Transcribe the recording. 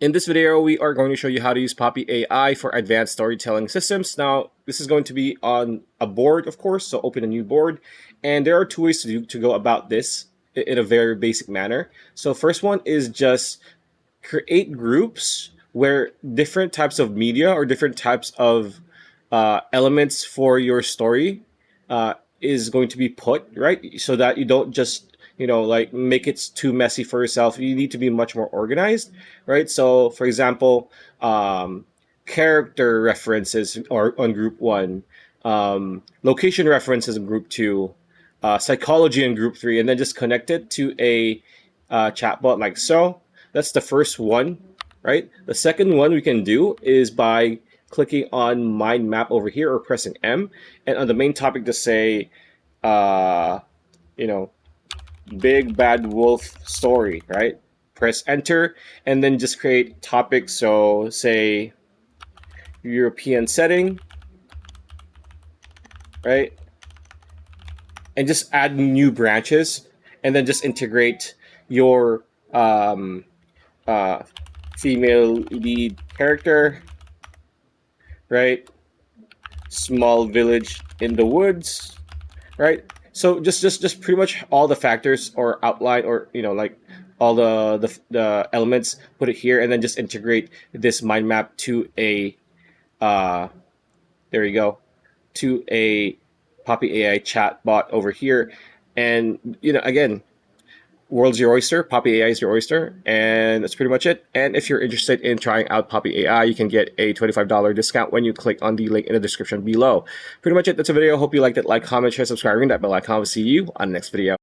In this video, we are going to show you how to use Poppy AI for advanced storytelling systems. Now, this is going to be on a board, of course, so open a new board. And there are two ways to go about this in a very basic manner. So first one is just create groups where different types of media or different types of elements for your story uh, is going to be put, right? So that you don't just, like make it too messy for yourself. You need to be much more organized, right? So, for example, character references or on group one, location references in group two, psychology in group three, and then just connect it to a chatbot like so. That's the first one, right? The second one we can do is by clicking on mind map over here or pressing M, and on the main topic to say, uh, you know, big bad wolf story, right? Press enter, and then just create topic. So say European setting, right? And just add new branches, and then just integrate your uh, female lead character, right? Small village in the woods, right? So just pretty much all the factors or outline or like all the elements, put it here, and then just integrate this mind map to a uh, there you go, to a Poppy AI chat bot over here, and again, world's your oyster. Poppy AI is your oyster, and that's pretty much it. And if you're interested in trying out Poppy AI, you can get a $25 discount when you click on the link in the description below. Pretty much it. That's a video. Hope you liked it. Like, comment, share, subscribe, ring that bell icon. I'll see you on the next video.